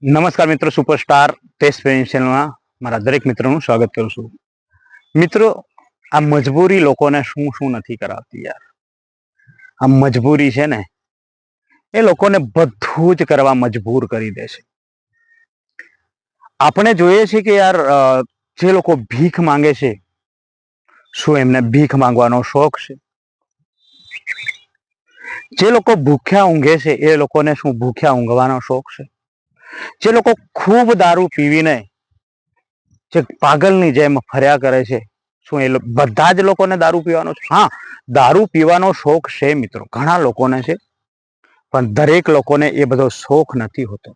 નમસ્કાર મિત્રો, superstar test ચેનલમાં મારા દરેક મિત્રોનું સ્વાગત કરું છું. મિત્રો, આ મજબૂરી લોકોને શું શું નથી કરાવતી યાર. આ મજબૂરી છે ને, એ લોકોને બધું જ કરવા મજબૂર કરી દે છે. આપણે જોઈએ છીએ કે યાર, જે લોકો ભીખ માંગે છે, શું એમને ભીખ માંગવાનો શોખ છે? જે લોકો ભૂખ્યા ઊંઘે છે, એ લોકોને શું ભૂખ્યા ઊંઘવાનો શોખ છે? જે લોકો ખૂબ દારૂ પીવીને જે પાગલની જેમ ફર્યા કરે છે, શું એ બધા જ લોકોને દારૂ પીવાનો છે? હા, દારૂ પીવાનો શોખ છે મિત્રો, ઘણા લોકોને છે, પણ દરેક લોકોને એ બધો શોખ નથી હોતો.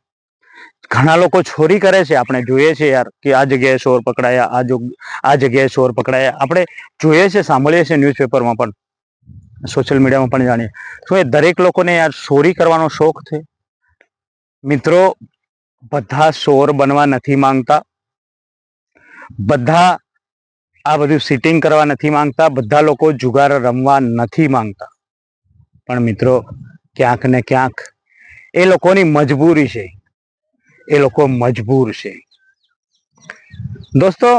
ઘણા લોકો ચોરી કરે છે, આપણે જોઈએ છે યાર કે આ જગ્યાએ ચોર પકડાયા, આ જગ્યાએ ચોર પકડાયા. આપણે જોઈએ છે, સાંભળીએ છીએ ન્યૂઝપેપરમાં પણ, સોશિયલ મીડિયામાં પણ જાણીએ. શું એ દરેક લોકોને યાર ચોરી કરવાનો શોખ છે? મિત્રો, બધા ચોર બનવા નથી માંગતા, બધા આ બધું સિટિંગ કરવા નથી માંગતા, બધા લોકો જુગાર રમવા નથી માંગતા. પણ મિત્રો, ક્યાંક ને ક્યાંક એ લોકોની મજબૂરી છે, એ લોકો મજબૂર છે. દોસ્તો,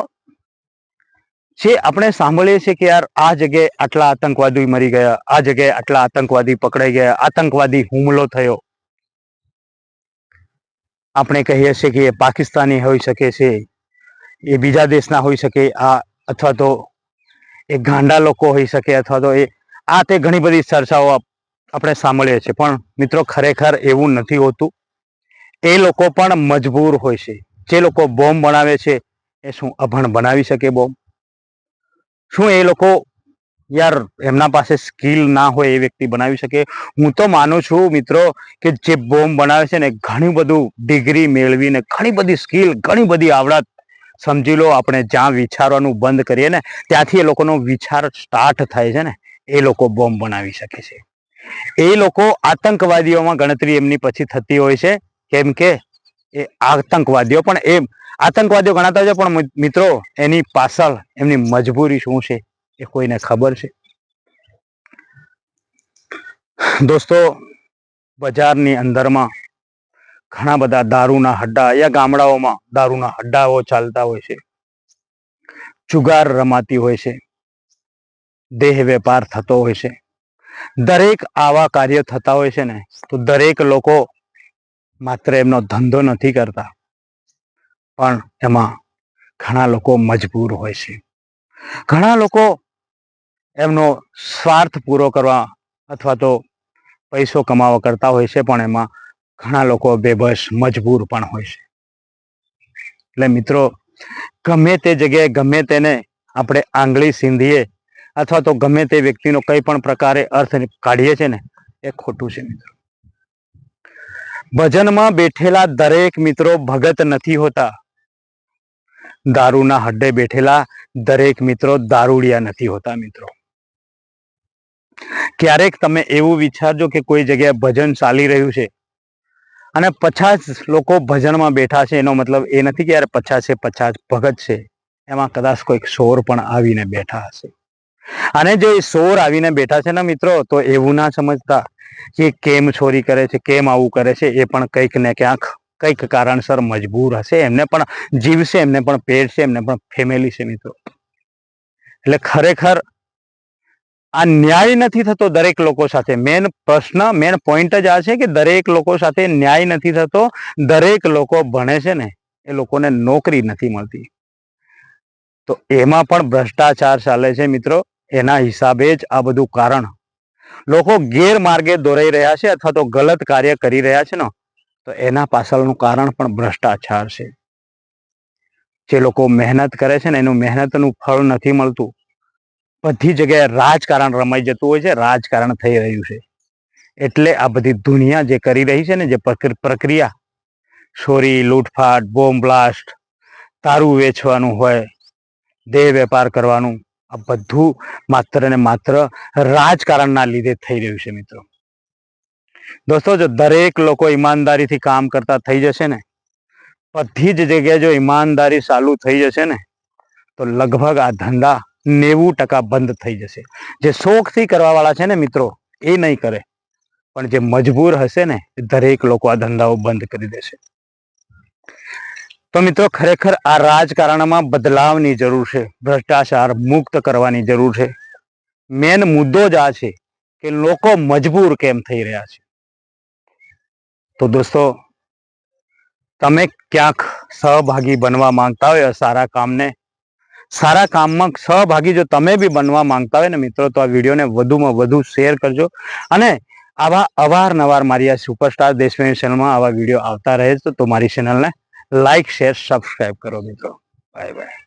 જે આપણે સાંભળીએ છીએ કે યાર આ જગ્યાએ આટલા આતંકવાદી મરી ગયા, આ જગ્યાએ આટલા આતંકવાદી પકડાઈ ગયા, આતંકવાદી હુમલો થયો. આપણે કહીએ છીએ કે એ પાકિસ્તાની હોઈ શકે છે, એ બીજા દેશના હોઈ શકે, આ અથવા તો એ ગાંડા લોકો હોઈ શકે, અથવા તો એ આ તે ઘણી બધી ચર્ચાઓ આપણે સાંભળીએ છીએ. પણ મિત્રો, ખરેખર એવું નથી હોતું. એ લોકો પણ મજબૂર હોય છે. જે લોકો બોમ્બ બનાવે છે, એ શું અભણ બનાવી શકે બોમ્બ? શું એ લોકો યાર એમના પાસે સ્કિલ ના હોય એ વ્યક્તિ બનાવી શકે? હું તો માનું છું મિત્રો કે જે બોમ્બ બનાવે છે ને, ઘણી બધું ડિગ્રી મેળવીને, ઘણી બધી સ્કિલ, ઘણી બધી આવડત, સમજી લો આપણે જ્યાં વિચારવાનું બંધ કરીએ ને, ત્યાંથી એ લોકોનો વિચાર સ્ટાર્ટ થાય છે ને, એ લોકો બોમ્બ બનાવી શકે છે. એ લોકો આતંકવાદીઓમાં ગણતરી એમની પછી થતી હોય છે, કેમ કે એ આતંકવાદીઓ પણ આતંકવાદીઓ ગણાતા હોય છે, પણ મિત્રો એની પાછળ એમની મજબૂરી શું છે એ કોઈને ખબર છે? દોસ્તો, બજારની અંદરમાં ઘણા બધા દારૂના હડ્ડા, અહીંયા ગામડાઓમાં દારૂના હડ્ડાઓ ચાલતા હોય છે, જુગાર રમાતી હોય છે, દેહ વેપાર થતો હોય છે. દરેક આવા કાર્ય થતા હોય છે ને, તો દરેક લોકો માત્ર એમનો ધંધો નથી કરતા, પણ એમાં ઘણા લોકો મજબૂર હોય છે. ઘણા લોકો એમનો સ્વાર્થ પૂરો કરવા અથવા તો પૈસો કમાવા કરતા હોય છે, પણ એમાં ઘણા લોકો બેબસ મજબૂર પણ હોય છે. એટલે મિત્રો, ગમે તે જગ્યાએ ગમે તેને આપણે આંગળી સીંધીએ અથવા તો ગમે તે વ્યક્તિનો કંઈ પણ પ્રકારે અર્થ કાઢીએ છીએ ને, એ ખોટું છે મિત્રો. ભજનમાં બેઠેલા દરેક મિત્રો ભગત નથી હોતા. દારૂના હડ્ડે બેઠેલા દરેક મિત્રો દારૂડિયા નથી હોતા મિત્રો. ક્યારેક તમે એવું વિચારજો કે કોઈ જગ્યાએ ભજન ચાલી રહ્યું છે અને 50 લોકો ભજનમાં બેઠા છે, એનો મતલબ એ નથી કે યાર 50 ભગત છે, એમાં કદાચ કોઈક ચોર પણ આવીને બેઠા હશે. અને જો એ ચોર આવીને બેઠા છે ને મિત્રો, તો એવું ના સમજતા કે કેમ ચોરી કરે છે, કેમ આવું કરે છે, એ પણ કંઈક ને ક્યાંક કંઈક કારણસર મજબૂર હશે. એમને પણ જીવ છે, એમને પણ પેટ છે, એમને પણ ફેમિલી છે મિત્રો. એટલે ખરેખર આ ન્યાય નથી થતો દરેક લોકો સાથે. મેન પ્રશ્ન, મેન પોઈન્ટ જ આ છે કે દરેક લોકો સાથે ન્યાય નથી થતો. દરેક લોકો ભણે છે ને, એ લોકોને નોકરી નથી મળતી, તો એમાં પણ ભ્રષ્ટાચાર ચાલે છે મિત્રો. એના હિસાબે જ આ બધું કારણ લોકો ગેરમાર્ગે દોરાઈ રહ્યા છે અથવા તો ગલત કાર્ય કરી રહ્યા છે ને, તો એના પાછળનું કારણ પણ ભ્રષ્ટાચાર છે. જે લોકો મહેનત કરે છે ને, એનું મહેનતનું ફળ નથી મળતું. બધી જગ્યાએ રાજકારણ રમાઈ જતું હોય છે, રાજકારણ થઈ રહ્યું છે. એટલે આ બધી દુનિયા જે કરી રહી છે ને, જે પ્રક્રિયા, ચોરી, લૂંટફાટ, બોમ્બ બ્લાસ્ટ, દારૂ વેચવાનું હોય, દેહ વેપાર કરવાનું, આ બધું માત્ર ને માત્ર રાજકારણના લીધે થઈ રહ્યું છે મિત્રો. દોસ્તો, જો દરેક લોકો ઈમાનદારીથી કામ કરતા થઈ જશે ને, બધી જ જગ્યાએ જો ઈમાનદારી ચાલુ થઈ જશે ને, તો લગભગ આ ધંધા 90% બંધ થઈ જશે. જે શોખથી કરવા વાળા છે ને મિત્રો, એ નહીં કરે, પણ જે મજબૂર હશે ને, દરેક લોકો આ ધંધાઓ બંધ કરી દેશે. તો મિત્રો ખરેખર આ રાજકારણમાં બદલાવની જરૂર છે, ભ્રષ્ટાચાર મુક્ત કરવાની જરૂર છે. મેન મુદ્દો જ આ છે કે લોકો મજબૂર કેમ થઈ રહ્યા છે. તો દોસ્તો, તમે ક્યાંક સહભાગી બનવા માંગતા હોય સારા કામમાં સહભાગી જો તમે બી બનવા માંગતા હોય ને મિત્રો, તો આ વિડીયોને વધુમાં વધુ શેર કરજો. અને આવા અવારનવાર મારી આ સુપરસ્ટાર દેશપ્રેમી ચેનલમાં આવા વિડીયો આવતા રહે છે, તો મારી ચેનલને લાઈક, શેર, સબસ્ક્રાઈબ કરો મિત્રો. Bye bye.